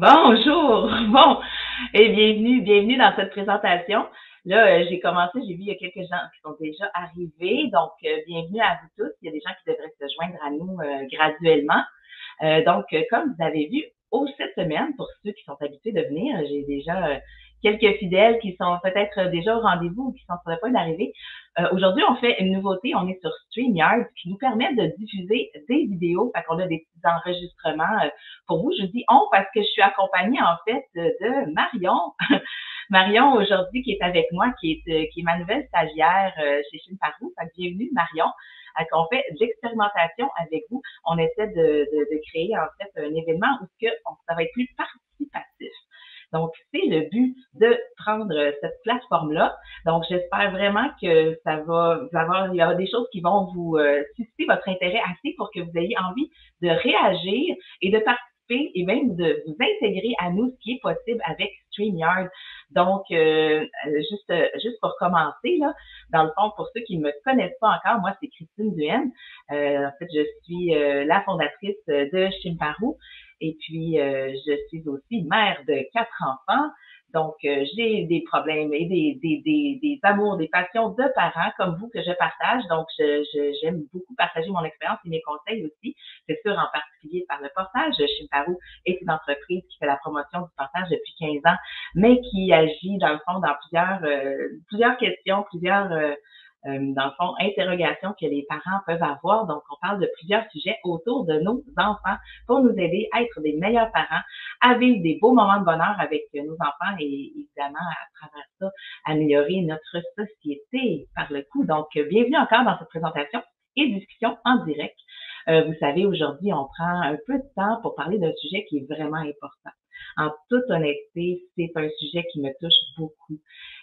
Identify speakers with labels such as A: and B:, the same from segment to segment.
A: Bonjour, bon, et bienvenue dans cette présentation. Là, j'ai commencé, j'ai vu il y a quelques gens qui sont déjà arrivés, donc bienvenue à vous tous. Il y a des gens qui devraient se joindre à nous graduellement. Comme vous avez vu, cette semaine, pour ceux qui sont habitués de venir, j'ai déjà quelques fidèles qui sont peut-être déjà au rendez-vous ou qui sont sur le point d'arriver. Aujourd'hui, on fait une nouveauté. On est sur StreamYard qui nous permet de diffuser des vidéos. Fait qu'on a des petits enregistrements pour vous. Je dis on parce que je suis accompagnée en fait de Marion. Marion aujourd'hui qui est avec moi, qui est ma nouvelle stagiaire chez Chine Parou. Fait que bienvenue Marion. On fait de l'expérimentation avec vous. On essaie de créer en fait un événement où ça va être plus participatif. Donc, c'est le but de prendre cette plateforme-là. Donc, j'espère vraiment que il y aura des choses qui vont vous susciter votre intérêt assez pour que vous ayez envie de réagir et de participer et même de vous intégrer à nous, ce qui est possible avec StreamYard. Donc, juste pour commencer, là, dans le fond, pour ceux qui ne me connaissent pas encore, moi, c'est Christine Duhaime. En fait, je suis la fondatrice de Chimparou. Et puis, je suis aussi mère de 4 enfants. Donc, j'ai des problèmes et des amours, des passions de parents comme vous que je partage. Donc, j'aime beaucoup partager mon expérience et mes conseils aussi. C'est sûr, en particulier par le portage. Chimparou est une entreprise qui fait la promotion du portage depuis 15 ans, mais qui agit, dans le fond, dans plusieurs questions, dans le fond, interrogations que les parents peuvent avoir. Donc, on parle de plusieurs sujets autour de nos enfants pour nous aider à être des meilleurs parents, à vivre des beaux moments de bonheur avec nos enfants et évidemment, à travers ça, améliorer notre société par le coup. Donc, bienvenue encore dans cette présentation et discussion en direct. Vous savez, aujourd'hui, on prend un peu de temps pour parler d'un sujet qui est vraiment important. En toute honnêteté, c'est un sujet qui me touche beaucoup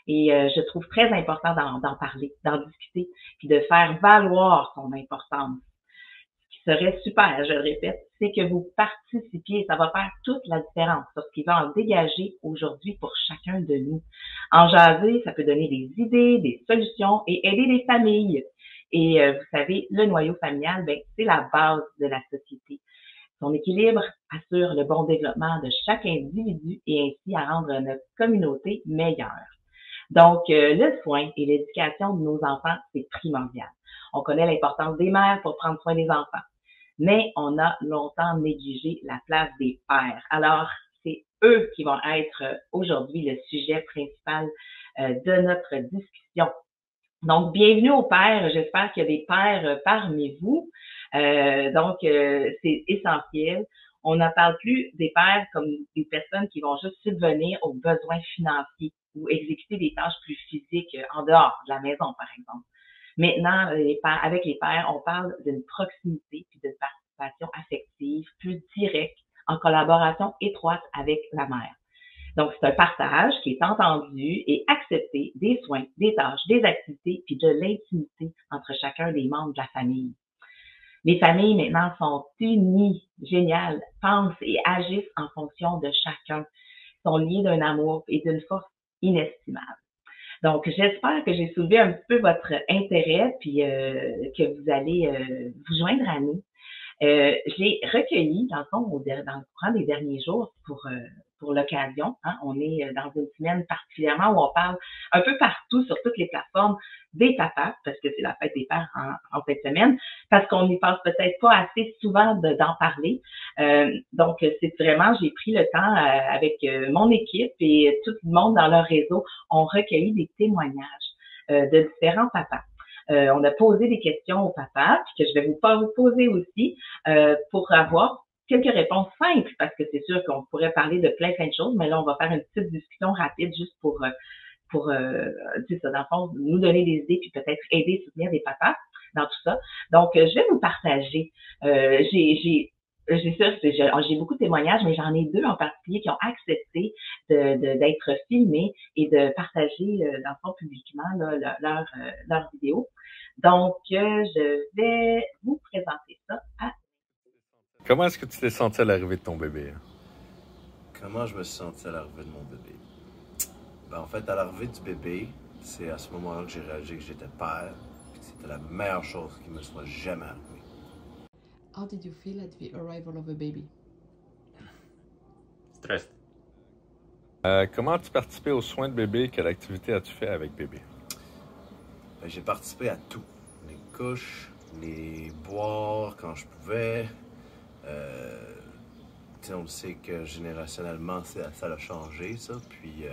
A: et je trouve très important d'en parler, d'en discuter, puis de faire valoir son importance. Ce qui serait super, je le répète, c'est que vous participiez. Ça va faire toute la différence sur ce qui va en dégager aujourd'hui pour chacun de nous. En jaser, ça peut donner des idées, des solutions et aider les familles. Et vous savez, le noyau familial, ben, c'est la base de la société. Son équilibre assure le bon développement de chaque individu et ainsi à rendre notre communauté meilleure. Donc, le soin et l'éducation de nos enfants, c'est primordial. On connaît l'importance des mères pour prendre soin des enfants, mais on a longtemps négligé la place des pères. Alors, c'est eux qui vont être aujourd'hui le sujet principal de notre discussion. Donc, bienvenue aux pères. J'espère qu'il y a des pères parmi vous. C'est essentiel. On ne parle plus des pères comme des personnes qui vont juste subvenir aux besoins financiers ou exécuter des tâches plus physiques en dehors de la maison, par exemple. Maintenant, avec les pères, on parle d'une proximité puis d'une participation affective plus directe en collaboration étroite avec la mère. Donc, c'est un partage qui est entendu et accepté des soins, des tâches, des activités, puis de l'intimité entre chacun des membres de la famille. Les familles, maintenant, sont unies, géniales, pensent et agissent en fonction de chacun, sont liées d'un amour et d'une force inestimable. Donc, j'espère que j'ai soulevé un petit peu votre intérêt, puis que vous allez vous joindre à nous. Je l'ai recueilli, dans le fond, dans le courant des derniers jours pour l'occasion. Hein. On est dans une semaine particulièrement où on parle un peu partout sur toutes les plateformes des papas, parce que c'est la fête des pères en fin de semaine, parce qu'on n'y passe peut-être pas assez souvent d'en parler. Donc, c'est vraiment, j'ai pris le temps avec mon équipe et tout le monde dans leur réseau, ont recueilli des témoignages de différents papas. On a posé des questions au papa, puis que je vais vous poser aussi pour avoir quelques réponses simples, parce que c'est sûr qu'on pourrait parler de plein de choses, mais là, on va faire une petite discussion rapide juste pour c'est ça, dans le fond, nous donner des idées, puis peut-être aider, soutenir des papas dans tout ça. Donc, je vais vous partager. J'ai beaucoup de témoignages, mais j'en ai 2 en particulier qui ont accepté d'être filmés et de partager, dans le fond, publiquement là, leur vidéo. Donc, je vais vous présenter ça à...
B: Comment est-ce que tu t'es senti à l'arrivée de ton bébé?
C: Comment je me suis senti à l'arrivée de mon bébé? En fait, à l'arrivée du bébé, c'est à ce moment-là que j'ai réalisé que j'étais père et que c'était la meilleure chose qui me soit jamais arrivée.
D: How did you feel at the arrival of a baby? stressed.
B: Comment as-tu participé aux soins de bébé? Quelle activité as-tu fait avec bébé?
C: Ben, j'ai participé à tout. Les couches, les boire quand je pouvais. On le sait que générationnellement, ça a changé, ça. Puis,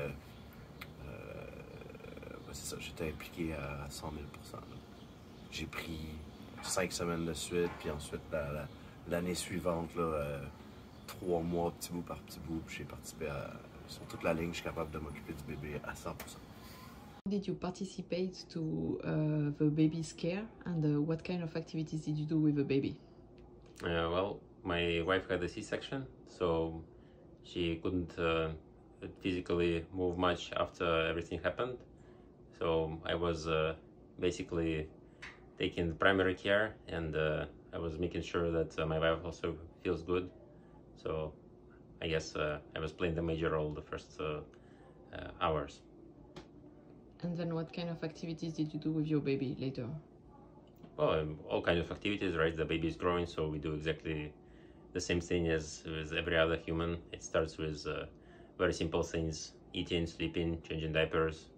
C: c'est ça, j'étais impliqué à 100 000 %. J'ai pris 5 semaines de suite, puis ensuite, l'année suivante, 3 mois, petit bout par petit bout, puis j'ai participé sur toute la ligne, je suis capable de m'occuper du bébé à 100 %.
E: Did you participate to the baby's care, and what kind of activities did you do with the baby?
D: Well, my wife had a C-section, so she couldn't physically move much after everything happened. So I was basically taking the primary care, and I was making sure that my wife also feels good. So I guess I was playing the major role the first hours.
E: And then what kind of activities did you do with your baby later?
D: Well, all kinds of activities, right? The baby is growing, so we do exactly the same thing as with every other human. It starts with very simple things: eating, sleeping, changing diapers,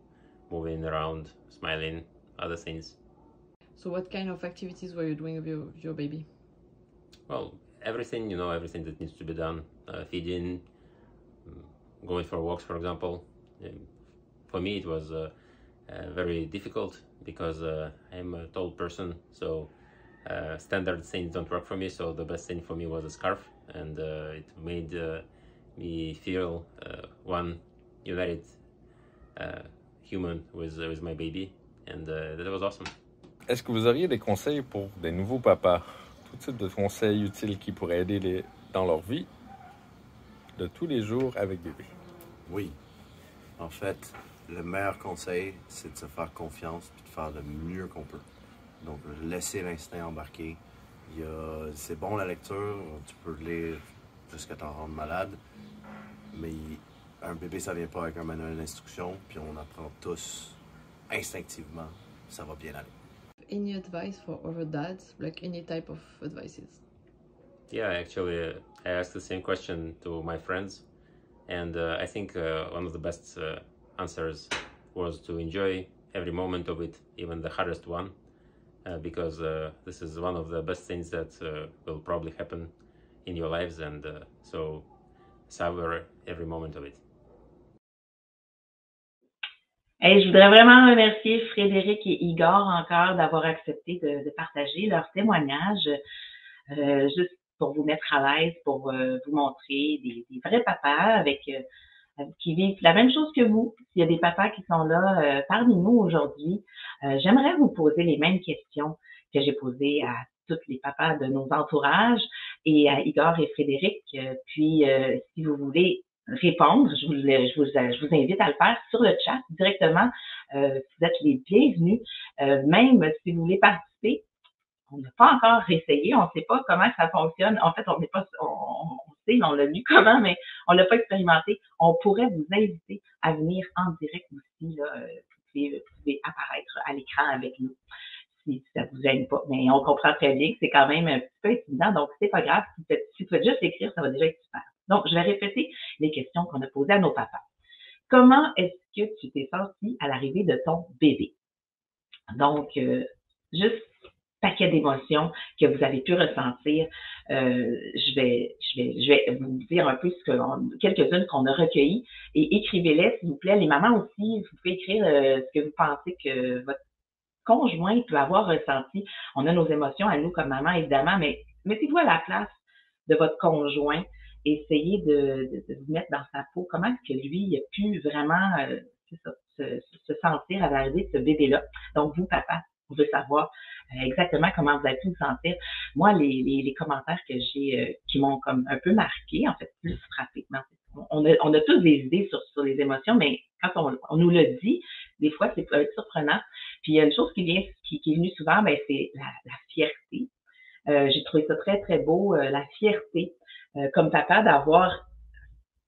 D: moving around, smiling, other things.
E: So what kind of activities were you doing with your baby?
D: Well, everything, everything that needs to be done. Feeding, going for walks, for example. For me, it was very difficult because I'm a tall person, so standard things don't work for me. So the best thing for me was a scarf, and it made me feel one united human with my baby, and that was awesome.
B: Est-ce que vous auriez des conseils pour des nouveaux papas? Tout type de conseils utiles qui pourraient aider dans leur vie de tous les jours avec bébé?
C: Oui. En fait, le meilleur conseil, c'est de se faire confiance et de faire le mieux qu'on peut. Donc, laisser l'instinct embarquer. C'est bon la lecture, tu peux lire jusqu'à t'en rendre malade, mais un bébé, ça vient pas avec un manuel d'instruction, puis on apprend tous instinctivement, ça va bien aller.
E: Any advice for other dads, like any type of advices?
D: Yeah, actually, I asked the same question to my friends, and I think one of the best answers was to enjoy every moment of it, even the hardest one, because this is one of the best things that will probably happen in your lives, and so savor every moment of it.
A: Hey, je voudrais vraiment remercier Frédéric et Igor encore d'avoir accepté de partager leur témoignage, juste pour vous mettre à l'aise, pour vous montrer des vrais papas qui vivent la même chose que vous. S'il y a des papas qui sont là parmi nous aujourd'hui, j'aimerais vous poser les mêmes questions que j'ai posées à tous les papas de nos entourages et à Igor et Frédéric. Puis, si vous voulez répondre, je vous invite à le faire sur le chat directement. Vous êtes les bienvenus. Même si vous voulez participer, on n'a pas encore essayé, on ne sait pas comment ça fonctionne. En fait, on sait, on l'a lu comment, mais on l'a pas expérimenté. On pourrait vous inviter à venir en direct aussi. Là, vous pouvez apparaître à l'écran avec nous si ça vous gêne pas. Mais on comprend très bien que c'est quand même un petit peu intimidant, donc c'est pas grave. Si tu veux juste écrire, ça va déjà être super. Donc, je vais répéter les questions qu'on a posées à nos papas. Comment est-ce que tu t'es senti à l'arrivée de ton bébé? Donc, juste paquet d'émotions que vous avez pu ressentir. Je vais vous dire un peu quelques-unes qu'on a recueillies et écrivez-les, s'il vous plaît. Les mamans aussi, vous pouvez écrire ce que vous pensez que votre conjoint peut avoir ressenti. On a nos émotions à nous comme maman, évidemment, mais mettez-vous à la place de votre conjoint. Essayez de vous mettre dans sa peau. Comment est-ce que lui a pu vraiment se sentir à l'arrivée de ce bébé-là? Donc, vous, papa, vous veut savoir exactement comment vous avez pu vous sentir. Moi, les commentaires que j'ai qui m'ont comme un peu marqué, en fait, plus frappé. On a tous des idées sur les émotions, mais quand on nous le dit, des fois, c'est surprenant. Puis, il y a une chose qui est venue souvent, ben, c'est la fierté. J'ai trouvé ça très, très beau, la fierté comme papa d'avoir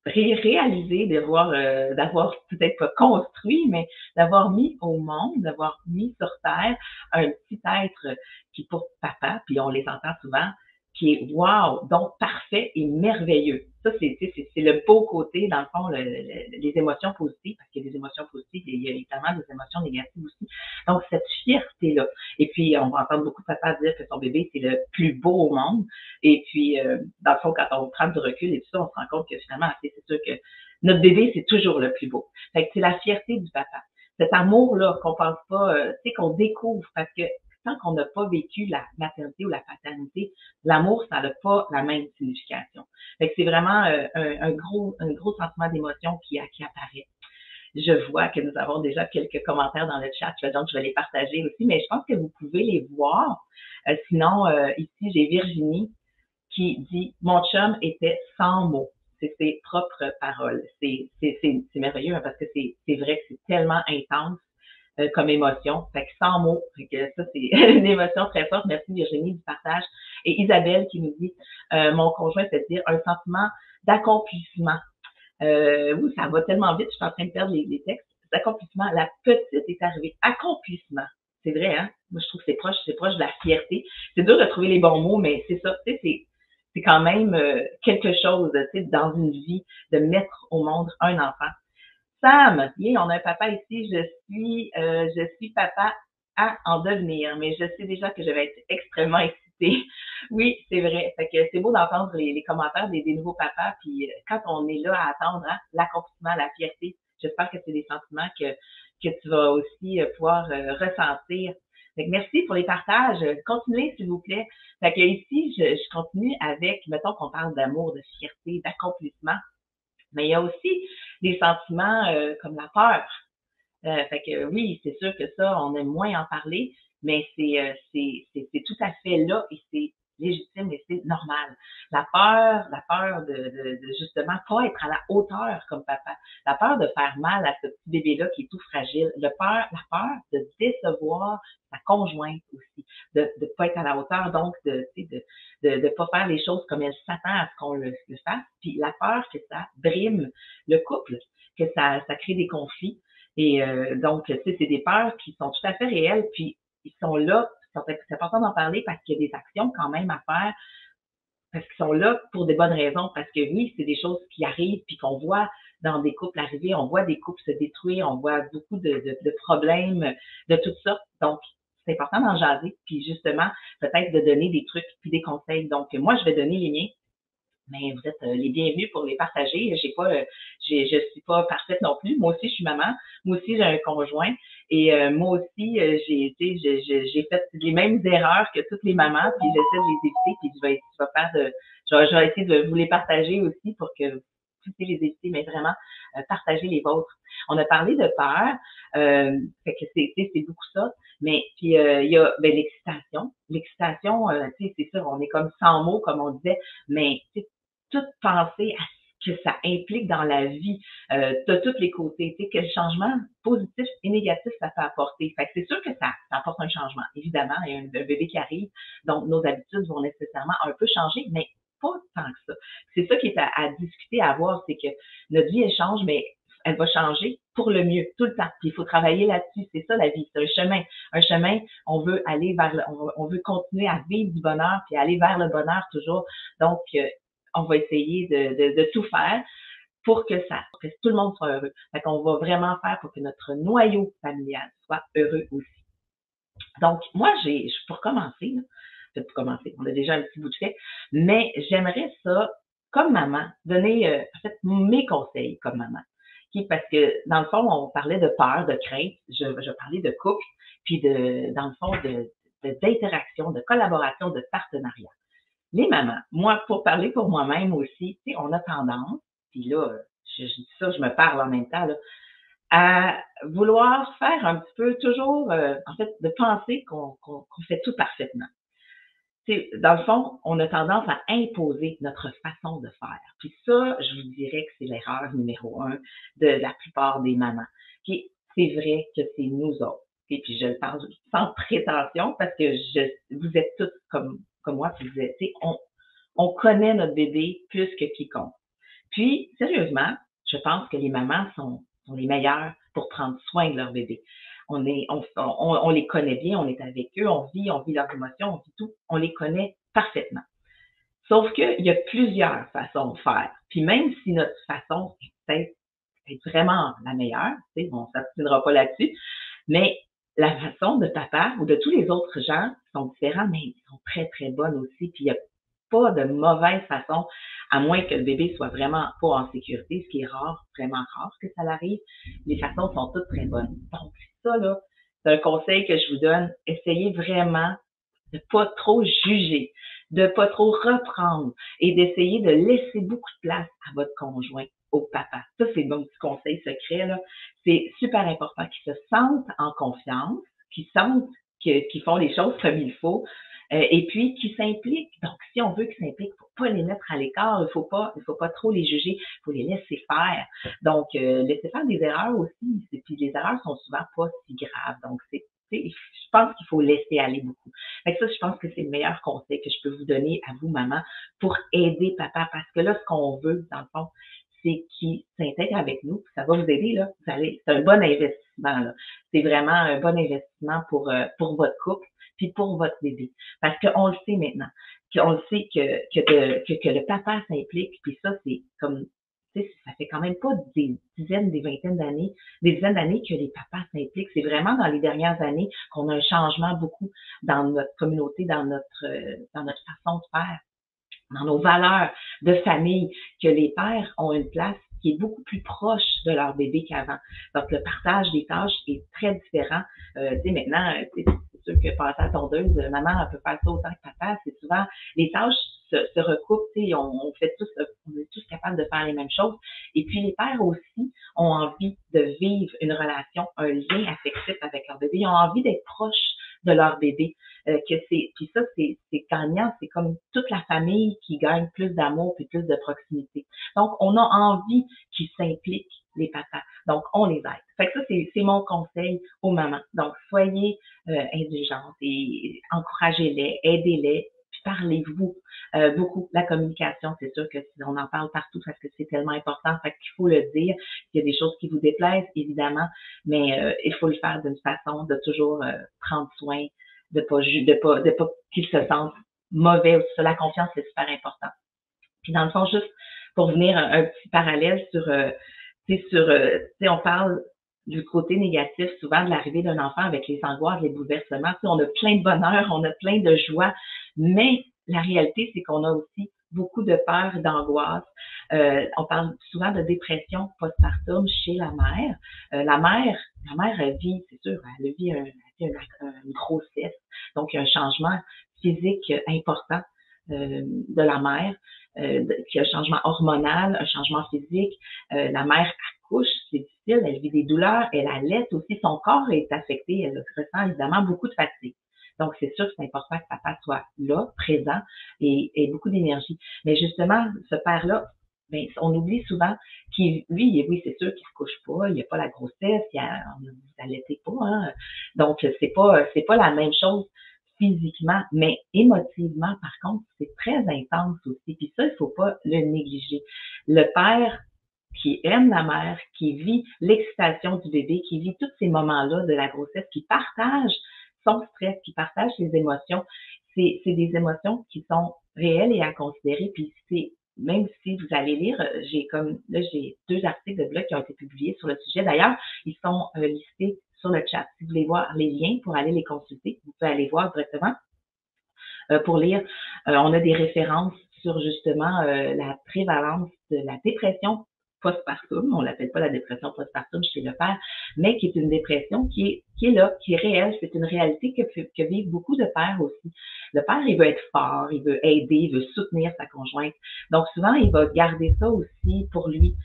A: réalisé, d'avoir peut-être pas construit, mais d'avoir mis au monde, d'avoir mis sur terre un petit être qui pour papa, puis on les entend souvent, qui est wow, donc parfait et merveilleux. Ça, c'est le beau côté, dans le fond, les émotions positives, parce qu'il y a des émotions positives et il y a évidemment des émotions négatives aussi. Donc, cette fierté-là. Et puis, on va entendre beaucoup de papas dire que son bébé, c'est le plus beau au monde. Et puis, dans le fond, quand on prend du recul et tout ça, on se rend compte que finalement, c'est sûr que notre bébé, c'est toujours le plus beau. Fait que c'est la fierté du papa. Cet amour-là qu'on pense pas, qu'on découvre, parce que tant qu'on n'a pas vécu la maternité ou la paternité, l'amour, ça n'a pas la même signification. Fait que c'est vraiment un gros sentiment d'émotion qui apparaît. Je vois que nous avons déjà quelques commentaires dans le chat, donc je vais les partager aussi, mais je pense que vous pouvez les voir. Sinon, ici, j'ai Virginie qui dit « Mon chum était sans mots ». C'est ses propres paroles. C'est merveilleux hein, parce que c'est vrai que c'est tellement intense comme émotion. Fait que sans mots. Fait que ça, c'est une émotion très forte. Merci Virginie du partage. Et Isabelle qui nous dit mon conjoint, c'est-à-dire un sentiment d'accomplissement. Oui, ça va tellement vite, je suis en train de perdre les textes. D'accomplissement, la petite est arrivée. Accomplissement. C'est vrai, hein? Moi, je trouve que c'est proche de la fierté. C'est dur de trouver les bons mots, mais c'est ça, tu sais, c'est quand même quelque chose, tu sais, dans une vie, de mettre au monde un enfant. Sam, bien, on a un papa ici, je suis papa à en devenir, mais je sais déjà que je vais être extrêmement excitée. Oui, c'est vrai. Fait que c'est beau d'entendre les commentaires des nouveaux papas, puis quand on est là à attendre hein, l'accomplissement, la fierté, j'espère que c'est des sentiments que tu vas aussi pouvoir ressentir. Fait que merci pour les partages. Continuez, s'il vous plaît. Fait que ici, je continue avec, mettons qu'on parle d'amour, de fierté, d'accomplissement. Mais il y a aussi des sentiments comme la peur. Fait que oui, c'est sûr que ça, on aime moins en parler, mais c'est tout à fait là et c'est légitime et c'est normal. La peur de justement pas être à la hauteur comme papa, la peur de faire mal à ce petit bébé-là qui est tout fragile, la peur de décevoir sa conjointe aussi, de pas être à la hauteur, donc de pas faire les choses comme elle s'attend à ce qu'on le fasse, puis la peur que ça brime le couple, que ça crée des conflits. Et donc, tu sais, c'est des peurs qui sont tout à fait réelles, puis ils sont là, c'est important d'en parler parce qu'il y a des actions quand même à faire, parce qu'ils sont là pour des bonnes raisons, parce que oui, c'est des choses qui arrivent, puis qu'on voit dans des couples arriver, on voit des couples se détruire, on voit beaucoup de problèmes de tout ça. Donc, c'est important d'en jaser, puis justement, peut-être de donner des trucs puis des conseils. Donc, moi, je vais donner les miens. Mais vous êtes les bienvenus pour les partager. Je suis pas parfaite non plus. Moi aussi, je suis maman. Moi aussi, j'ai un conjoint. Et moi aussi, j'ai fait les mêmes erreurs que toutes les mamans. Puis j'essaie de les éviter. Puis je vais essayer de vous les partager aussi pour que vous puissiez les éviter, mais vraiment partager les vôtres. On a parlé de peur. Fait que c'est beaucoup ça. Mais puis il y a l'excitation. L'excitation, c'est sûr, on est comme sans mots, comme on disait, mais toute penser à ce que ça implique dans la vie de tous les côtés, tu sais, quel changement positif et négatif ça peut apporter. Fait que c'est sûr que ça apporte un changement. Évidemment, il y a un bébé qui arrive, donc nos habitudes vont nécessairement un peu changer, mais pas tant que ça. C'est ça qui est à discuter, à voir, c'est que notre vie, elle change, mais elle va changer pour le mieux tout le temps. Puis il faut travailler là-dessus. C'est ça la vie, c'est un chemin. Un chemin, on veut aller on veut continuer à vivre du bonheur puis aller vers le bonheur toujours. Donc on va essayer de tout faire pour que tout le monde soit heureux. Fait qu'on va vraiment faire pour que notre noyau familial soit heureux aussi. Donc, moi, pour commencer, on a déjà un petit bout de fait, mais j'aimerais ça, comme maman, donner en fait mes conseils comme maman. Parce que, dans le fond, on parlait de peur, de crainte, je parlais de couple, puis dans le fond, d'interaction, de collaboration, de partenariat. Les mamans, moi, pour parler pour moi-même aussi, tu sais, on a tendance, puis là, je dis ça, je me parle en même temps, là, à vouloir faire un petit peu toujours, en fait, de penser qu'on fait tout parfaitement. Tu sais, dans le fond, on a tendance à imposer notre façon de faire. Puis ça, je vous dirais que c'est l'erreur numéro 1 de la plupart des mamans. Puis c'est vrai que c'est nous autres. Et puis je le parle sans prétention parce que vous êtes tous comme moi, puis vous êtes, on connaît notre bébé plus que quiconque. Puis, sérieusement, je pense que les mamans sont les meilleures pour prendre soin de leur bébé. On les connaît bien, on est avec eux, on vit leurs émotions, on vit tout, on les connaît parfaitement. Sauf qu'il y a plusieurs façons de faire. Puis même si notre façon est peut-être vraiment la meilleure, tu sais, on s'abstiendra pas là-dessus, mais la façon de papa ou de tous les autres gens qui sont différents, mais ils sont très, très bonnes aussi. Puis il n'y a pas de mauvaise façon, à moins que le bébé soit vraiment pas en sécurité, ce qui est rare, vraiment rare que ça l'arrive. Les façons sont toutes très bonnes. Donc ça, là, c'est un conseil que je vous donne. Essayez vraiment de pas trop juger, de pas trop reprendre et d'essayer de laisser beaucoup de place à votre conjoint, au papa. Ça, c'est mon petit conseil secret, là. C'est super important qu'ils se sentent en confiance, qu'ils sentent qu'ils font les choses comme il faut, et puis qu'ils s'impliquent. Donc, si on veut qu'ils s'impliquent, il faut pas les mettre à l'écart, il faut pas trop les juger, il faut les laisser faire. Donc, laisser faire des erreurs aussi, puis les erreurs sont souvent pas si graves. Donc, je pense qu'il faut laisser aller beaucoup. Fait que ça, je pense que c'est le meilleur conseil que je peux vous donner à vous, maman, pour aider papa. Parce que là, ce qu'on veut, dans le fond, c'est qu'il s'intègre avec nous. Ça va vous aider, là. C'est un bon investissement, là. C'est vraiment un bon investissement pour votre couple puis pour votre bébé. Parce qu'on le sait maintenant. Qu'on le sait que le papa s'implique, puis ça, c'est comme, tu sais, ça fait quand même pas des dizaines, des vingtaines d'années, des dizaines d'années que les papas s'impliquent. C'est vraiment dans les dernières années qu'on a un changement beaucoup dans notre communauté, dans notre façon de faire, dans nos valeurs de famille, que les pères ont une place qui est beaucoup plus proche de leur bébé qu'avant. Donc, le partage des tâches est très différent. Tu sais, maintenant, c'est sûr que passer à la tondeuse, maman, elle peut faire ça autant que papa. C'est souvent, les tâches se recoupent, tu sais, on fait tous, on est tous capables de faire les mêmes choses. Et puis, les pères aussi ont envie de vivre une relation, un lien affectif avec leur bébé. Ils ont envie d'être proches de leur bébé. Puis ça, c'est gagnant, c'est comme toute la famille qui gagne plus d'amour puis plus de proximité. Donc, on a envie qu'ils s'impliquent, les papas. Donc, on les aide. Fait que ça, c'est mon conseil aux mamans. Donc, soyez indulgentes et encouragez-les, aidez-les, puis parlez-vous beaucoup. La communication, c'est sûr que si on en parle partout parce que c'est tellement important, fait qu'il faut le dire. Il y a des choses qui vous déplaisent, évidemment, mais il faut le faire d'une façon de toujours prendre soin, de pas qu'ils se sentent mauvais aussi. Ça, la confiance, c'est super important. Puis dans le fond, juste pour venir un petit parallèle sur, on parle du côté négatif souvent de l'arrivée d'un enfant avec les angoisses, les bouleversements. On a plein de bonheur, on a plein de joie, mais la réalité, c'est qu'on a aussi beaucoup de peur et d'angoisse. On parle souvent de dépression postpartum chez la mère. La mère, elle vit, c'est sûr, elle vit une grossesse, donc il y a un changement physique important de la mère, qui a un changement hormonal, un changement physique. La mère accouche, c'est difficile, elle vit des douleurs, elle allait aussi, son corps est affecté, elle ressent évidemment beaucoup de fatigue. Donc, c'est sûr que c'est important que papa soit là, présent et beaucoup d'énergie. Mais justement, ce père-là, ben, on oublie souvent qu'il, lui, oui, c'est sûr qu'il ne couche pas, il n'y a pas la grossesse, on ne vous allaitez pas, hein. Donc, c'est pas la même chose physiquement, mais émotivement, par contre, c'est très intense aussi. Puis ça, il faut pas le négliger. Le père qui aime la mère, qui vit l'excitation du bébé, qui vit tous ces moments-là de la grossesse, qui partage son stress, qui partage ses émotions, c'est des émotions qui sont réelles et à considérer. Puis c'est, même si vous allez lire, j'ai 2 articles de blog qui ont été publiés sur le sujet. D'ailleurs, ils sont listés sur le chat. Si vous voulez voir les liens pour aller les consulter, vous pouvez aller voir directement pour lire. On a des références sur justement la prévalence de la dépression postpartum. On l'appelle pas la dépression postpartum chez le père, mais qui est une dépression qui est là, qui est réelle. C'est une réalité que vivent beaucoup de pères aussi. Le père, il veut être fort, il veut aider, il veut soutenir sa conjointe. Donc souvent, il va garder ça aussi pour lui.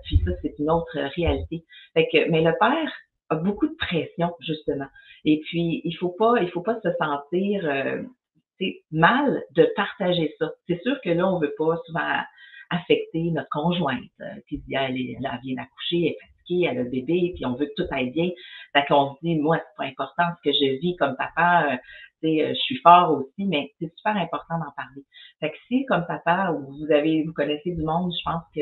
A: Puis ça, c'est une autre réalité. Mais le père a beaucoup de pression, justement. Et puis, il faut pas se sentir mal de partager ça. C'est sûr que là, on veut pas souvent affecter notre conjointe qui dit elle vient d'accoucher, elle est fatiguée, elle a le bébé, puis on veut que tout aille bien. Fait qu'on se dit, moi, c'est pas important ce que je vis comme papa, je suis fort aussi, mais c'est super important d'en parler. Fait que si, comme papa, vous connaissez du monde, je pense que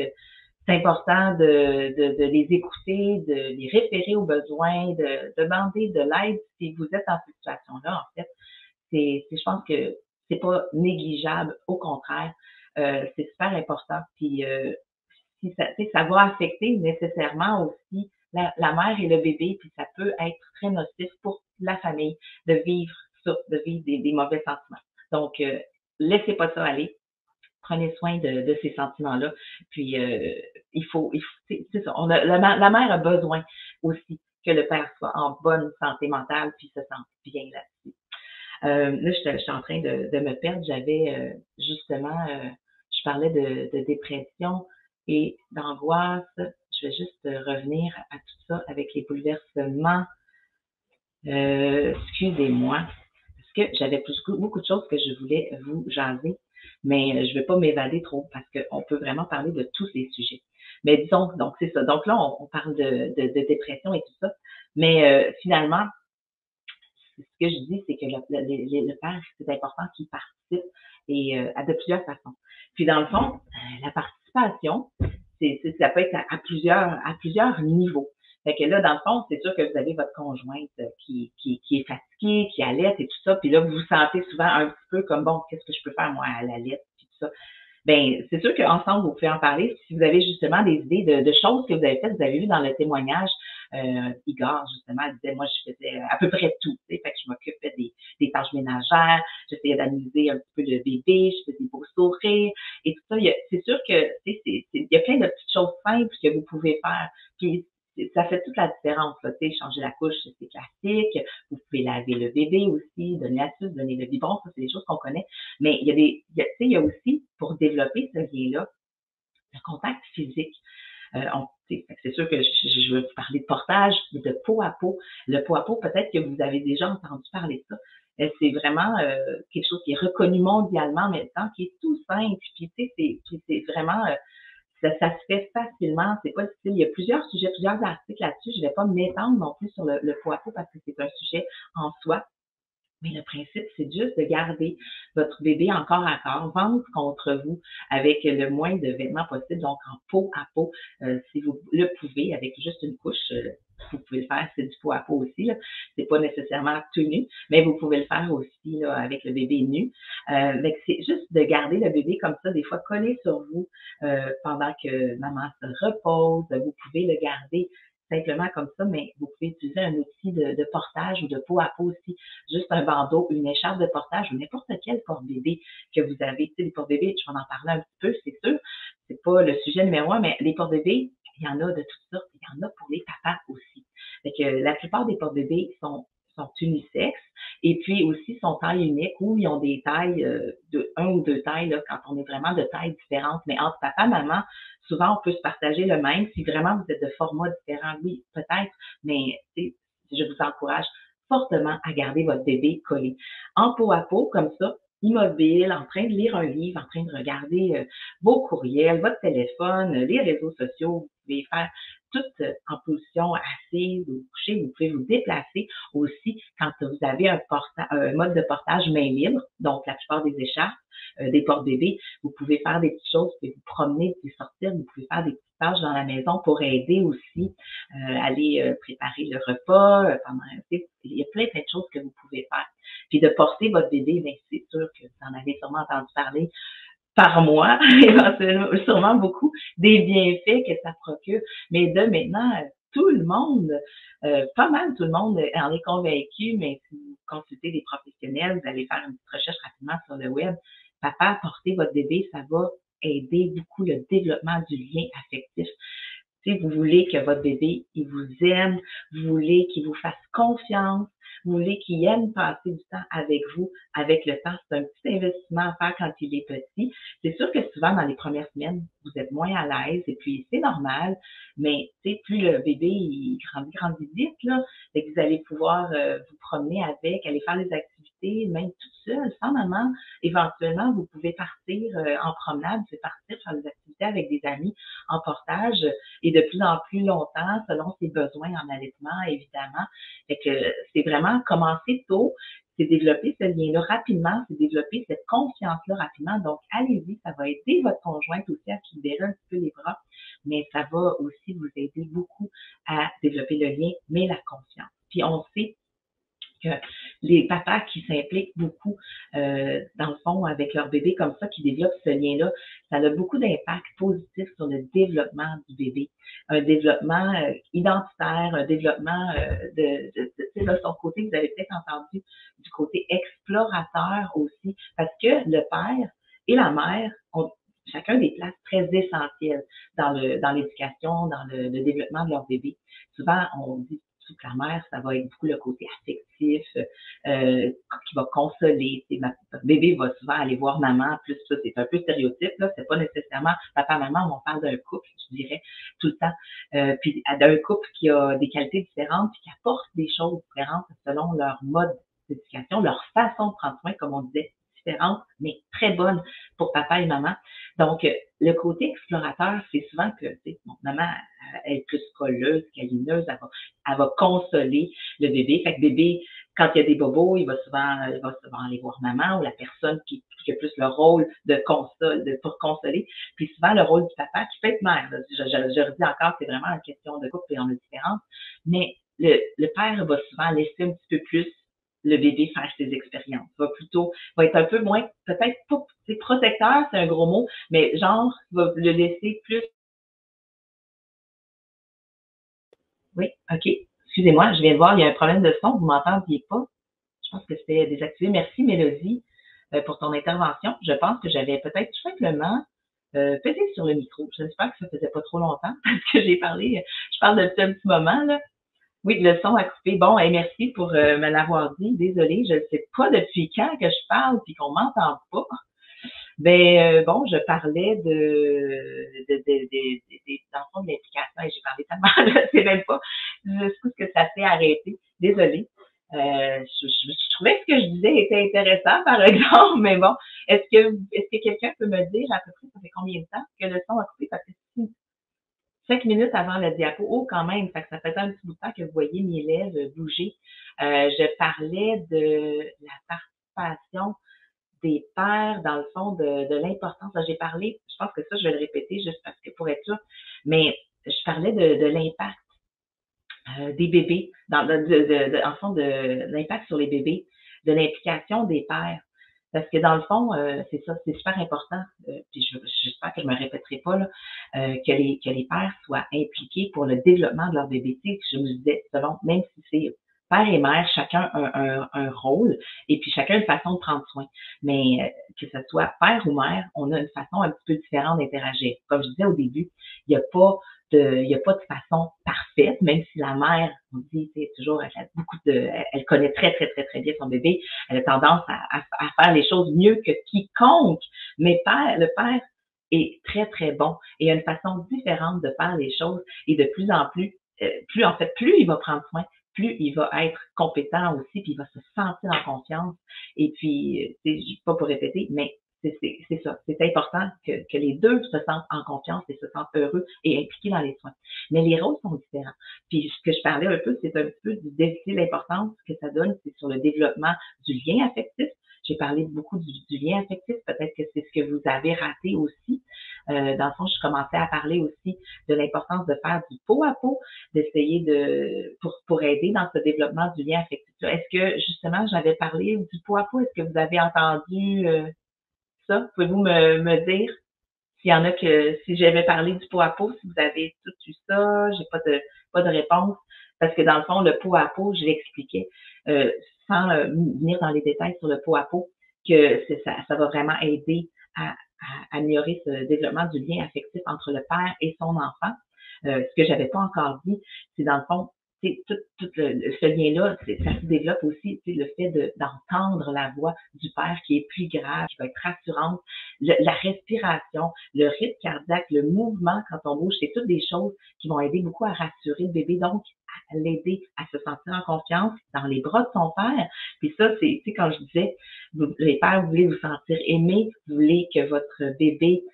A: c'est important de les écouter, de les référer aux besoins, de demander de l'aide si vous êtes dans cette situation-là, en fait. Je pense que c'est pas négligeable, au contraire, c'est super important. Puis si ça, ça va affecter nécessairement aussi la mère et le bébé, puis ça peut être très nocif pour la famille de vivre ça, de vivre des mauvais sentiments. Donc, laissez pas ça aller. Prenez soin de ces sentiments-là. Puis, c'est ça. La mère a besoin aussi que le père soit en bonne santé mentale, puis se sente bien là-dessus. Là, je suis en train de me perdre. J'avais justement, je parlais de dépression et d'angoisse. Je vais juste revenir à tout ça avec les bouleversements. Excusez-moi, parce que j'avais beaucoup de choses que je voulais vous jaser, mais je ne vais pas m'évader trop parce qu'on peut vraiment parler de tous les sujets. Mais disons, donc c'est ça. Donc là, on parle de dépression et tout ça, mais finalement, ce que je dis, c'est que le père, c'est important qu'il participe et de plusieurs façons. Puis dans le fond, la participation, ça peut être à plusieurs niveaux. Fait que là, dans le fond, c'est sûr que vous avez votre conjointe qui est fatiguée, qui allaite et tout ça, puis là, vous vous sentez souvent un petit peu comme, bon, qu'est-ce que je peux faire, moi, à la lettre, puis tout ça. Ben, c'est sûr qu'ensemble, vous pouvez en parler. Si vous avez justement des idées de choses que vous avez faites, vous avez vu dans le témoignage, Igor, justement, elle disait, moi, je faisais à peu près tout, tu sais, fait que je m'occupais des tâches ménagères, j'essayais d'amuser un petit peu le bébé, je faisais des beaux sourires, et tout ça. C'est sûr que, tu sais, il y a plein de petites choses simples que vous pouvez faire. Puis, ça fait toute la différence, là, tu sais, changer la couche, c'est classique. Vous pouvez laver le bébé aussi, donner la suce, donner le biberon, ça, c'est des choses qu'on connaît. Mais tu sais, il y a aussi, pour développer ce lien-là, le contact physique. C'est sûr que je veux vous parler de portage, mais de peau à peau. Le peau à peau, peut-être que vous avez déjà entendu parler de ça. C'est vraiment quelque chose qui est reconnu mondialement maintenant, qui est tout simple. Puis, tu sais, c'est vraiment... ça se fait facilement, c'est pas difficile. Il y a plusieurs sujets, plusieurs articles là-dessus. Je ne vais pas m'étendre non plus sur le peau à peau parce que c'est un sujet en soi. Mais le principe, c'est juste de garder votre bébé en corps à corps, ventre contre vous, avec le moins de vêtements possible, donc en peau à peau, si vous le pouvez, avec juste une couche. Vous pouvez le faire, c'est du peau à peau aussi. C'est pas nécessairement tout nu, mais vous pouvez le faire aussi là, avec le bébé nu. Mais c'est juste de garder le bébé comme ça, des fois collé sur vous pendant que maman se repose. Vous pouvez le garder simplement comme ça, mais vous pouvez utiliser un outil de portage ou de peau à peau aussi, juste un bandeau, une écharpe de portage ou n'importe quel porte-bébé que vous avez. Tu sais, les porte-bébés, je vais en parler un petit peu, c'est sûr, c'est pas le sujet numéro un, mais les porte-bébés, il y en a de toutes sortes, il y en a pour les papas aussi. Fait que la plupart des porte-bébés sont unisexes et puis aussi sont taille unique ou ils ont des tailles de un ou deux tailles là, quand on est vraiment de tailles différentes. Mais entre papa et maman, souvent on peut se partager le même. Si vraiment vous êtes de formats différents, oui, peut-être, mais je vous encourage fortement à garder votre bébé collé. En peau à peau, comme ça, immobile, en train de lire un livre, en train de regarder vos courriels, votre téléphone, les réseaux sociaux, vous pouvez faire tout en position assise ou couchée, vous pouvez vous déplacer aussi quand vous avez un mode de portage main libre, donc la plupart des écharpes, des porte-bébés, vous pouvez faire des petites choses, vous pouvez vous promener, vous pouvez sortir, vous pouvez faire des petites tâches dans la maison pour aider aussi, aller préparer le repas, il y a plein de choses que vous pouvez faire. Puis de porter votre bébé, bien, c'est sûr que vous en avez sûrement entendu parler par mois, éventuellement, sûrement beaucoup, des bienfaits que ça procure. Mais de maintenant, tout le monde, pas mal tout le monde en est convaincu, mais si vous consultez des professionnels, vous allez faire une petite recherche rapidement sur le web. Papa, porter votre bébé, ça va aider beaucoup le développement du lien affectif. Si vous voulez que votre bébé, il vous aime, vous voulez qu'il vous fasse confiance, vous voulez qu'il aime passer du temps avec vous, avec le temps, c'est un petit investissement à faire quand il est petit. C'est sûr que souvent, dans les premières semaines, vous êtes moins à l'aise et puis c'est normal, mais plus le bébé, il grandit vite, là, et que vous allez pouvoir vous promener avec, aller faire des activités, même tout seul, sans maman. Éventuellement, vous pouvez partir en promenade, vous pouvez partir faire des activités avec des amis en portage et de plus en plus longtemps, selon ses besoins en allaitement, évidemment. Fait que c'est vraiment commencer tôt, c'est développer ce lien-là rapidement, c'est développer cette confiance-là rapidement. Donc, allez-y, ça va aider votre conjointe aussi à se libérer un petit peu les bras, mais ça va aussi vous aider beaucoup à développer le lien, mais la confiance. Puis on sait que les papas qui s'impliquent beaucoup, dans le fond, avec leur bébé comme ça, qui développent ce lien-là, ça a beaucoup d'impact positif sur le développement du bébé. Un développement identitaire, un développement de son côté, vous avez peut-être entendu, du côté explorateur aussi, parce que le père et la mère ont chacun des places très essentielles dans l'éducation, dans le développement de leur bébé. Souvent, on dit que la mère, ça va être beaucoup le côté affectif, qui va consoler. Ma bébé va souvent aller voir maman, plus ça, c'est un peu stéréotype, là, c'est pas nécessairement papa-maman, on parle d'un couple, je dirais, tout le temps. Puis d'un couple qui a des qualités différentes, puis qui apporte des choses différentes selon leur mode d'éducation, leur façon de prendre soin, comme on disait, différente, mais très bonne pour papa et maman. Donc, le côté explorateur, c'est souvent que, maman, elle est plus colleuse, câlineuse, elle va consoler le bébé. Fait que bébé, quand il y a des bobos, il va souvent aller voir maman ou la personne qui a plus le rôle pour consoler. Puis souvent, le rôle du papa, qui peut être mère, là, je redis encore, c'est vraiment une question de couple et on a différence, mais le père va souvent laisser un petit peu plus le bébé faire ses expériences. Va être un peu moins, peut-être pas, c'est protecteur, c'est un gros mot, mais genre, va le laisser plus. Oui, ok. Excusez-moi, je viens de voir, il y a un problème de son, vous m'entendiez pas. Je pense que c'était désactivé. Merci, Mélodie, pour ton intervention. Je pense que j'avais peut-être tout simplement pesé sur le micro. J'espère que ça faisait pas trop longtemps parce que j'ai parlé, je parle depuis un petit moment, là. Oui, le son a coupé. Bon, et merci pour me l'avoir dit. Désolée, je ne sais pas depuis quand que je parle puis qu'on m'entend pas. Ben bon, je parlais dans le fond de l'implication et j'ai parlé tellement, je sais même pas jusqu'où ce que ça s'est arrêté. Désolée. Je trouvais que ce que je disais était intéressant, par exemple, mais bon, est-ce que quelqu'un peut me dire à peu près ça fait combien de temps que le son a coupé? Parce que 5 minutes avant le diapo, quand même, ça fait un petit bout de temps que vous voyez mes lèvres bouger. Je parlais de la participation des pères, dans le fond, de l'importance. J'ai parlé, je pense que ça, je vais le répéter juste parce que pour être sûr, mais je parlais de l'impact des bébés, en fond, de l'impact sur les bébés, de l'implication des pères. Parce que dans le fond, c'est ça, c'est super important. Puis j'espère que je me répéterai pas là, que les pères soient impliqués pour le développement de leur bébé. Tu sais, je me disais, selon, même si c'est père et mère, chacun a un rôle et puis chacun une façon de prendre soin. Mais que ce soit père ou mère, on a une façon un petit peu différente d'interagir. Comme je disais au début, il n'y a pas de façon parfaite, même si la mère, on dit, c'est toujours, elle connaît très, très, très, très bien son bébé. Elle a tendance à faire les choses mieux que quiconque. Mais le père est très, très bon et a une façon différente de faire les choses et de plus en plus, plus il va prendre soin, plus il va être compétent aussi, puis il va se sentir en confiance. Et puis, c'est pas pour répéter, mais c'est ça. C'est important que les deux se sentent en confiance et se sentent heureux et impliqués dans les soins. Mais les rôles sont différents. Puis ce que je parlais un peu, c'est un peu d'éviter l'importance que ça donne, c'est sur le développement du lien affectif. J'ai parlé beaucoup du lien affectif. Peut-être que c'est ce que vous avez raté aussi. Dans le fond, je commençais à parler aussi de l'importance de faire du pot à pot, d'essayer pour aider dans ce développement du lien affectif. Est-ce que justement j'avais parlé du pot à pot? Est-ce que vous avez entendu ça? Pouvez-vous me dire s'il y en a si j'avais parlé du pot à pot, si vous avez tout eu ça, j'ai pas de réponse. Parce que dans le fond, le pot à pot, je l'expliquais, sans venir dans les détails sur le pot à pot, que ça va vraiment aider à améliorer ce développement du lien affectif entre le père et son enfant. Ce que j'avais pas encore dit, c'est dans le fond, tout ce lien-là, ça se développe aussi, le fait d'entendre la voix du père qui est plus grave, qui va être rassurante, la respiration, le rythme cardiaque, le mouvement quand on bouge, c'est toutes des choses qui vont aider beaucoup à rassurer le bébé, donc à l'aider à se sentir en confiance dans les bras de son père. Puis ça, c'est, quand je disais, les pères, vous voulez vous sentir aimés, vous voulez que votre bébé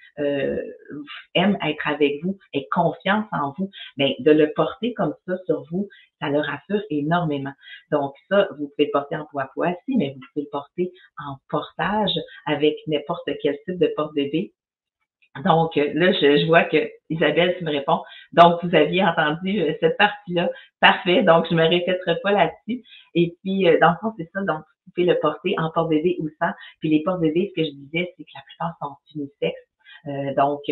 A: aime être avec vous, ait confiance en vous, mais de le porter comme ça sur vous, ça le rassure énormément. Donc ça, vous pouvez le porter en poids à poids assis, mais vous pouvez le porter en portage avec n'importe quel type de porte-bébé. Donc, là, je vois que Isabelle, tu me réponds. Donc, vous aviez entendu cette partie-là. Parfait. Donc, je me répéterai pas là-dessus. Et puis, dans le fond, c'est ça. Donc, vous pouvez le porter en porte-bébé ou sans. Puis, les porte-bébés, ce que je disais, c'est que la plupart sont unisexes. Donc,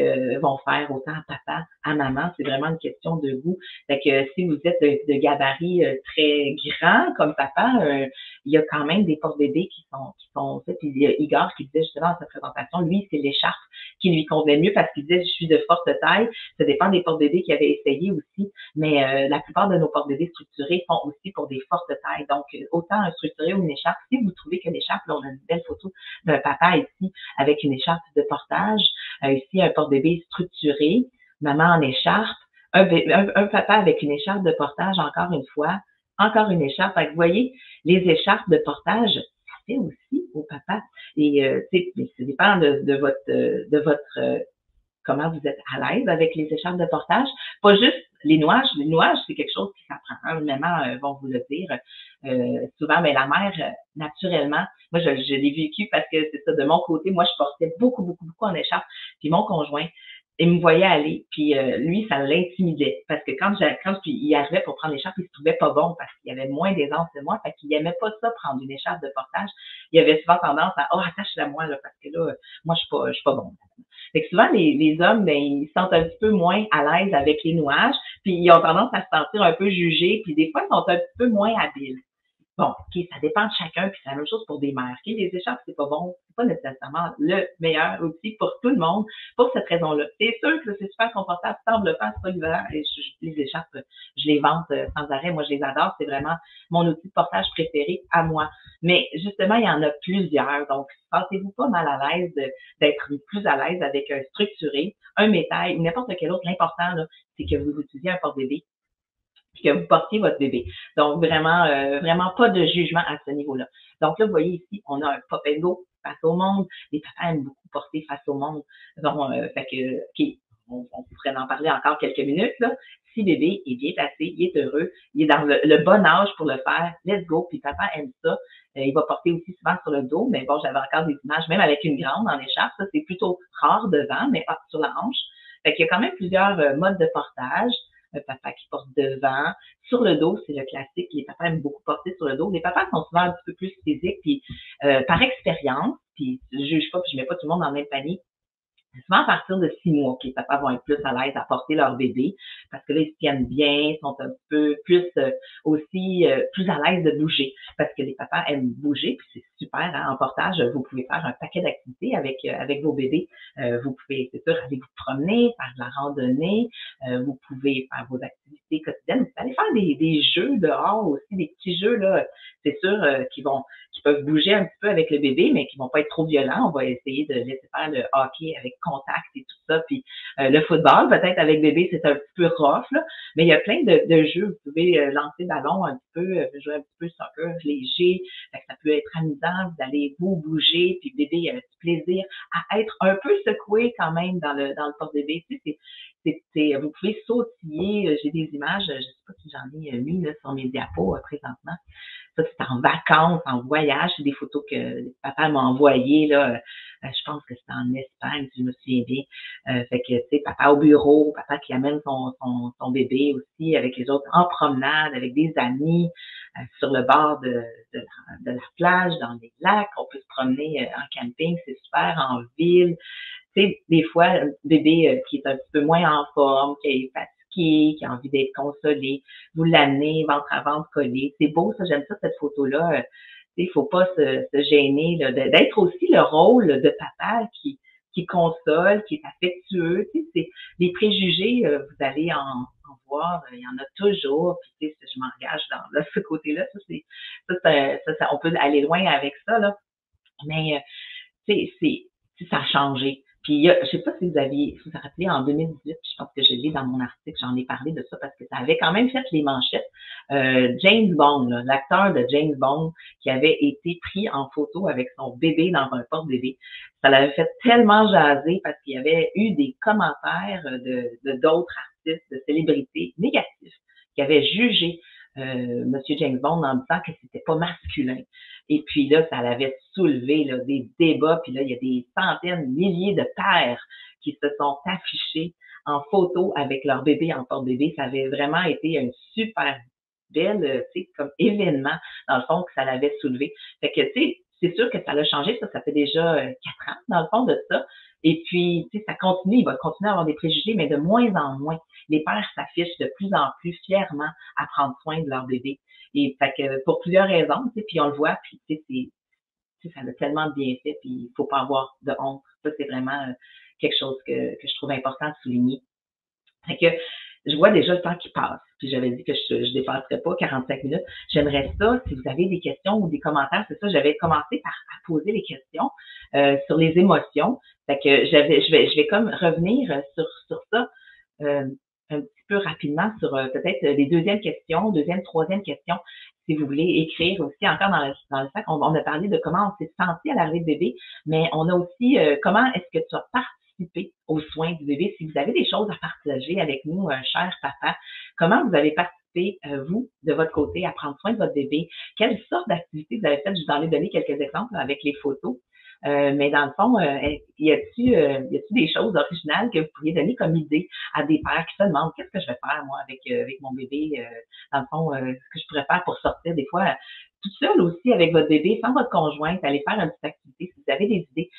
A: vont faire autant à papa, à maman. C'est vraiment une question de goût. Fait que si vous êtes de gabarit très grand comme papa, il y a quand même des porte-bébés qui sont faits. Puis il y a Igor qui disait justement dans sa présentation, lui, c'est l'écharpe qui lui convenait mieux parce qu'il disait je suis de forte taille. Ça dépend des porte-bébés qu'il avait essayé aussi, mais la plupart de nos porte-bébés structurés font aussi pour des fortes tailles. Donc, autant un structuré ou une écharpe. Si vous trouvez que l'écharpe, là, on a une belle photo d'un papa ici avec une écharpe de portage. Ici, un porte-bébé structuré, maman en écharpe, un papa avec une écharpe de portage, encore une fois, encore une écharpe. Fait que vous voyez, les écharpes de portage, ça fait aussi au papa. Et ça dépend de votre comment vous êtes à l'aise avec les écharpes de portage. Pas juste les nouages. Les nouages, c'est quelque chose qui s'apprend. Hein. Les mamans vont vous le dire. Souvent, mais la mère, naturellement, moi, je l'ai vécu parce que c'est ça, de mon côté, moi, je portais beaucoup en écharpe. Puis mon conjoint, il me voyait aller, puis lui, ça l'intimidait. Parce que quand il arrivait pour prendre l'écharpe, il se trouvait pas bon parce qu'il avait moins d'aisance que moi, fait qu'il aimait pas ça, prendre une écharpe de portage. Il avait souvent tendance à attache-la moi, là, parce que là, moi, je suis pas bon. Fait que souvent, les hommes, ben, ils se sentent un petit peu moins à l'aise avec les nouages, puis ils ont tendance à se sentir un peu jugés, puis des fois, ils sont un petit peu moins habiles. Bon, OK, ça dépend de chacun, puis c'est la même chose pour des mères. OK, les écharpes, c'est pas bon, c'est pas nécessairement le meilleur outil pour tout le monde, pour cette raison-là. C'est sûr que c'est super confortable, semble le faire, c'est pas l'hiver, et les écharpes, je les vante sans arrêt, moi je les adore, c'est vraiment mon outil de portage préféré à moi. Mais justement, il y en a plusieurs, donc sentez-vous pas mal à l'aise d'être plus à l'aise avec un structuré, un métal ou n'importe quel autre. L'important, là, c'est que vous utilisez un porte-bébé que vous portiez votre bébé. Donc, vraiment pas de jugement à ce niveau-là. Donc là, vous voyez ici, on a un pop and go face au monde. Les papas aiment beaucoup porter face au monde. Donc, fait que, OK, on pourrait en parler encore quelques minutes, là. Si bébé est bien placé, il est heureux, il est dans le bon âge pour le faire, let's go. Puis papa aime ça. Il va porter aussi souvent sur le dos, mais bon, j'avais encore des images, même avec une grande en écharpe. Ça, c'est plutôt rare devant, mais sur la hanche. Fait qu'il y a quand même plusieurs modes de portage. Un papa qui porte devant. Sur le dos, c'est le classique. Les papas aiment beaucoup porter sur le dos. Les papas sont souvent un petit peu plus physiques, puis par expérience, puis je juge pas, puis je mets pas tout le monde dans le même panier. Souvent à partir de 6 mois que les papas vont être plus à l'aise à porter leur bébé parce que là, ils se tiennent bien, sont un peu plus aussi plus à l'aise de bouger parce que les papas aiment bouger puis c'est super hein, en portage. Vous pouvez faire un paquet d'activités avec vos bébés. Vous pouvez, c'est sûr, aller vous promener, faire de la randonnée. Vous pouvez faire vos activités quotidiennes. Vous allez faire des jeux dehors aussi, des petits jeux là. C'est sûr qui peuvent bouger un petit peu avec le bébé, mais qui vont pas être trop violents. On va essayer de laisser faire le hockey avec contact et tout ça. Puis le football, peut-être avec bébé, c'est un petit peu rough, là, mais il y a plein de jeux. Vous pouvez lancer le ballon un petit peu, jouer un petit peu soccer léger. Fait que ça peut être amusant. Vous allez vous bouger, puis le bébé, il a un petit plaisir à être un peu secoué quand même dans le porte-bébé. Tu sais, vous pouvez sautiller. J'ai des images, je sais pas si j'en ai mis là, sur mes diapos présentement. Ça, c'est en vacances, en voyage. C'est des photos que papa m'a envoyées, là. Je pense que c'est en Espagne, si je me souviens bien. Fait que, tu sais, papa au bureau, papa qui amène son bébé aussi avec les autres en promenade, avec des amis, sur le bord de la plage, dans les lacs. On peut se promener en camping, c'est super, en ville. Tu sais, des fois, un bébé qui est un petit peu moins en forme, qui est qui a envie d'être consolé, vous l'amenez ventre à ventre collé. C'est beau, ça, j'aime ça, cette photo-là. Il faut pas se gêner là, d'être aussi le rôle de papa qui console, qui est affectueux. Tu sais, c'est les préjugés, vous allez en voir, il y en a toujours. Puis, tu sais, je m'engage dans ce côté-là. Ça, on peut aller loin avec ça, là. Mais tu sais, ça a changé. Puis, je sais pas si vous vous rappelez, en 2018, je pense que je l'ai dans mon article, j'en ai parlé de ça parce que ça avait quand même fait les manchettes. James Bond, l'acteur de James Bond, qui avait été pris en photo avec son bébé dans un porte-bébé. Ça l'avait fait tellement jaser parce qu'il y avait eu des commentaires de d'autres artistes, de célébrités négatifs qui avaient jugé Monsieur James Bond en disant que c'était pas masculin. Et puis là, ça l'avait soulevé là, des débats. Puis là, il y a des centaines, milliers de pères qui se sont affichés en photo avec leur bébé en porte-bébé. Ça avait vraiment été un super bel, tu sais, comme événement, dans le fond, que ça l'avait soulevé. Fait que, tu sais, c'est sûr que ça l'a changé, ça fait déjà 4 ans, dans le fond, de ça. Et puis, tu sais, ça continue, il va continuer à avoir des préjugés, mais de moins en moins. Les pères s'affichent de plus en plus fièrement à prendre soin de leur bébé. Et fait que, pour plusieurs raisons, tu sais, puis on le voit, puis tu sais, ça a tellement de bienfaits, puis il faut pas avoir de honte. Ça, c'est vraiment quelque chose que je trouve important de souligner. Fait que, je vois déjà le temps qui passe. Puis j'avais dit que je dépasserais pas 45 minutes. J'aimerais ça, si vous avez des questions ou des commentaires, c'est ça, j'avais commencé par à poser les questions sur les émotions. Fait que je vais comme revenir sur ça un petit peu rapidement sur peut-être les deuxième, troisième questions, si vous voulez écrire aussi encore dans le sac. On a parlé de comment on s'est senti à l'arrivée de bébé, mais on a aussi comment est-ce que tu as participé aux soins du bébé. Si vous avez des choses à partager avec nous, cher papa, comment vous avez participé, vous, de votre côté, à prendre soin de votre bébé? Quelle sorte d'activité vous avez faites? Je vous en ai donné quelques exemples avec les photos. Mais dans le fond, y a-t-il des choses originales que vous pourriez donner comme idée à des pères qui se demandent qu'est-ce que je vais faire moi avec mon bébé? Dans le fond, ce que je pourrais faire pour sortir des fois toute seule aussi avec votre bébé, sans votre conjointe, aller faire une petite activité. Si vous avez des idées,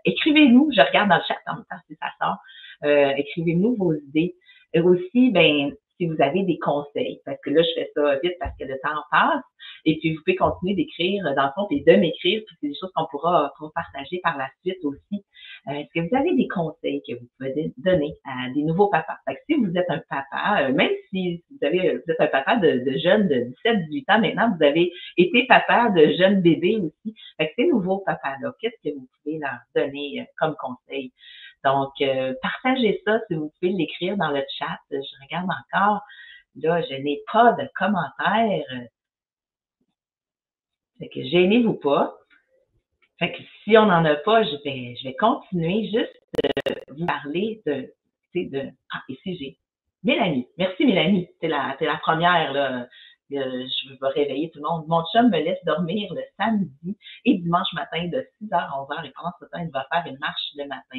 A: écrivez-nous. Je regarde dans le chat en même temps si ça sort. Écrivez-nous vos idées. Et aussi, ben, si vous avez des conseils, parce que là, je fais ça vite parce que le temps passe, et puis vous pouvez continuer d'écrire dans le fond, et de m'écrire, puis c'est des choses qu'on pourra partager par la suite aussi. Est-ce que vous avez des conseils que vous pouvez donner à des nouveaux papas? Fait que si vous êtes un papa, même si vous êtes un papa de jeunes de 17-18 ans, maintenant vous avez été papa de jeunes bébés aussi. Fait que ces nouveaux papas-là, qu'est-ce que vous pouvez leur donner comme conseil? Donc, partagez ça si vous pouvez l'écrire dans le chat. Je regarde encore. Là, je n'ai pas de commentaires. Fait que gênez-vous pas. Fait que si on n'en a pas, je vais continuer juste de vous parler ici j'ai Mélanie. Merci Mélanie. T'es la première, là. Je vais réveiller tout le monde. Mon chum me laisse dormir le samedi et dimanche matin de 6h à 11h et pendant ce temps, il va faire une marche le matin.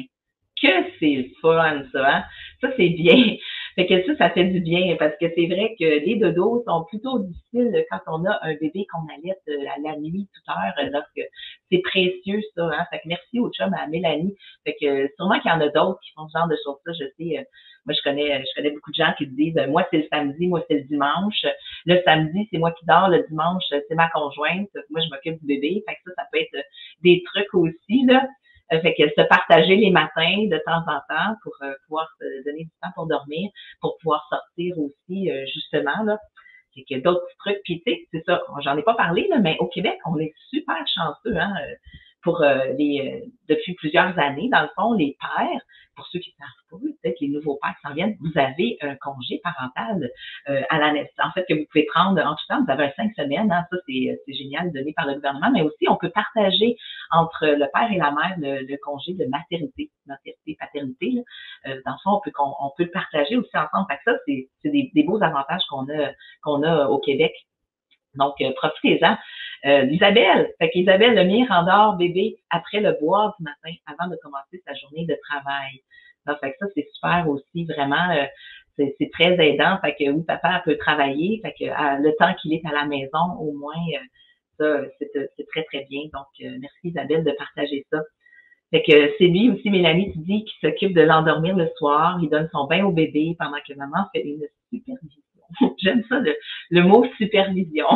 A: Que c'est fun, ça, hein? Ça, c'est bien. Fait que ça fait du bien parce que c'est vrai que les dodos sont plutôt difficiles quand on a un bébé qu'on allaite à la nuit, toute heure. Donc, c'est précieux, ça, hein? Fait que merci au chum, à Mélanie. Fait que sûrement qu'il y en a d'autres qui font ce genre de choses-là. Je sais, moi, je connais beaucoup de gens qui disent, moi, c'est le samedi, moi, c'est le dimanche. Le samedi, c'est moi qui dors. Le dimanche, c'est ma conjointe. Moi, je m'occupe du bébé. Fait que ça peut être des trucs aussi, là. Fait que se partager les matins de temps en temps pour pouvoir se donner du temps pour dormir, pour pouvoir sortir aussi, justement, là. Fait qu'il y a d'autres petits trucs. Puis, tu sais, c'est ça, j'en ai pas parlé, là, mais au Québec, on est super chanceux, hein, pour depuis plusieurs années, dans le fond, les pères, pour ceux qui ne savent pas, peut-être les nouveaux pères qui s'en viennent, vous avez un congé parental à la naissance. En fait, que vous pouvez prendre en tout temps, vous avez 5 semaines, hein, ça c'est génial, donné par le gouvernement, mais aussi on peut partager entre le père et la mère le congé de maternité, paternité. Là. Dans le fond, on peut le partager aussi ensemble. Fait que ça, c'est des beaux avantages qu'on a au Québec. Donc, profitez-en. Isabelle, fait qu'Isabelle, le mien rendort bébé après le boire du matin avant de commencer sa journée de travail. Donc, fait que ça, c'est super aussi, vraiment, c'est très aidant. Fait que oui, papa peut travailler, fait que le temps qu'il est à la maison, au moins, ça, c'est très, très bien. Donc, merci Isabelle de partager ça. Fait que c'est lui aussi, Mélanie, tu dis, qui s'occupe de l'endormir le soir, il donne son bain au bébé pendant que maman fait une supervision. J'aime ça, le mot supervision.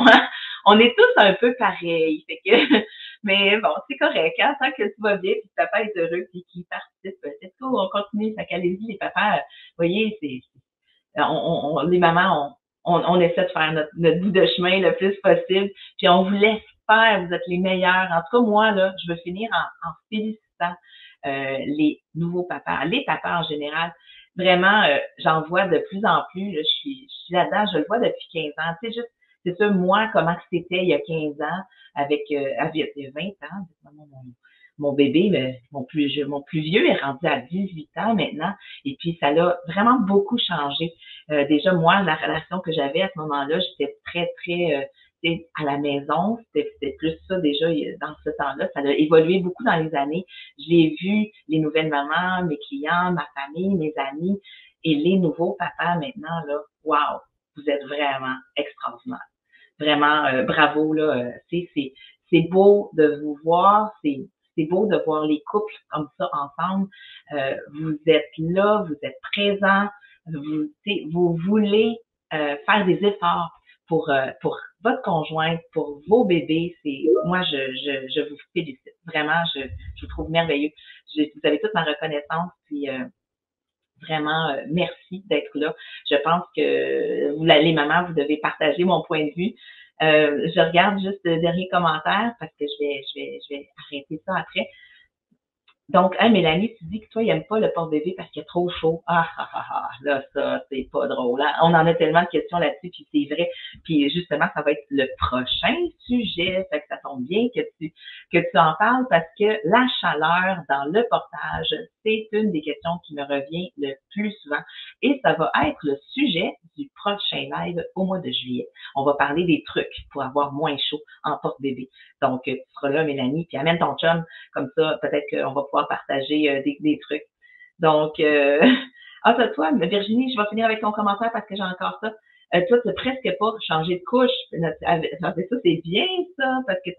A: On est tous un peu pareils. Fait que, mais bon, c'est correct. Hein, tant que tout va bien, puis papa est heureux, puis qu'il participe, c'est tout, on continue. Fait qu'allez-y, les papas, vous voyez, les mamans, on essaie de faire notre bout de chemin le plus possible, puis on vous laisse faire, vous êtes les meilleurs. En tout cas, moi, là, je veux finir en félicitant les nouveaux papas, les papas en général. Vraiment, j'en vois de plus en plus. Là, je suis là-dedans, je le vois depuis 15 ans. Tu sais, juste, c'est ça, moi, comment c'était il y a 15 ans, avec 20 ans, mon bébé, mon plus vieux est rendu à 18 ans maintenant. Et puis, ça l'a vraiment beaucoup changé. Déjà, moi, la relation que j'avais à ce moment-là, j'étais très, très à la maison, c'était plus ça déjà dans ce temps-là. Ça a évolué beaucoup dans les années. Je l'ai vu, les nouvelles mamans, mes clients, ma famille, mes amis et les nouveaux papas maintenant, là, wow, vous êtes vraiment extraordinaires. Vraiment, bravo, là. C'est beau de vous voir, c'est beau de voir les couples comme ça ensemble. Vous êtes là, vous êtes présents, vous voulez faire des efforts pour votre conjointe, pour vos bébés. Moi, je vous félicite. Vraiment, je vous trouve merveilleux. Vous avez toute ma reconnaissance, puis vraiment, merci d'être là. Je pense que vous, les mamans, vous devez partager mon point de vue. Je regarde juste le dernier commentaire parce que je vais arrêter ça après. Donc, hein, Mélanie, tu dis que toi, il n'aime pas le porte-bébé parce qu'il est trop chaud. Là, ça, c'est pas drôle. Hein? On en a tellement de questions là-dessus, puis c'est vrai. Puis justement, ça va être le prochain sujet. Fait que ça tombe bien que tu en parles parce que la chaleur dans le portage, c'est une des questions qui me revient le plus souvent. Et ça va être le sujet du prochain live au mois de juillet. On va parler des trucs pour avoir moins chaud en porte-bébé. Donc, tu seras là, Mélanie, puis amène ton chum. Comme ça, peut-être qu'on va pouvoir partager des trucs. Donc, toi, Virginie, je vais finir avec ton commentaire parce que j'ai encore ça. Toi, tu n'as presque pas changé de couche. Ça, c'est bien, ça, parce que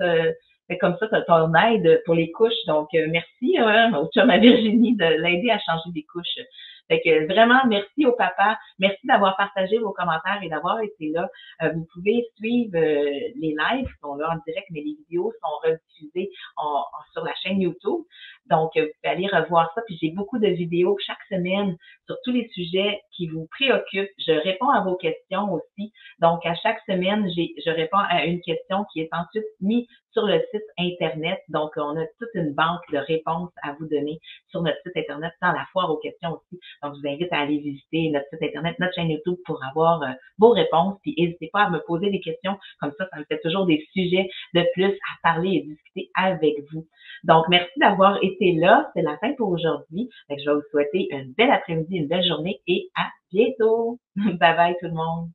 A: fait comme ça, tu as ton aide pour les couches. Donc, merci au chum à Virginie de l'aider à changer des couches. Fait que vraiment, merci au papa. Merci d'avoir partagé vos commentaires et d'avoir été là. Vous pouvez suivre les lives qui sont là en direct, mais les vidéos sont rediffusées sur la chaîne YouTube. Donc, vous pouvez aller revoir ça. Puis j'ai beaucoup de vidéos chaque semaine sur tous les sujets qui vous préoccupent. Je réponds à vos questions aussi. Donc, à chaque semaine, je réponds à une question qui est ensuite mise sur le site Internet. Donc, on a toute une banque de réponses à vous donner sur notre site Internet, dans la foire aux questions aussi. Donc, je vous invite à aller visiter notre site Internet, notre chaîne YouTube pour avoir vos réponses. Puis, n'hésitez pas à me poser des questions. Comme ça me fait toujours des sujets de plus à parler et discuter avec vous. Donc, merci d'avoir été là. C'est la fin pour aujourd'hui. Je vais vous souhaiter une belle après-midi, une belle journée et à bientôt. Bye bye tout le monde.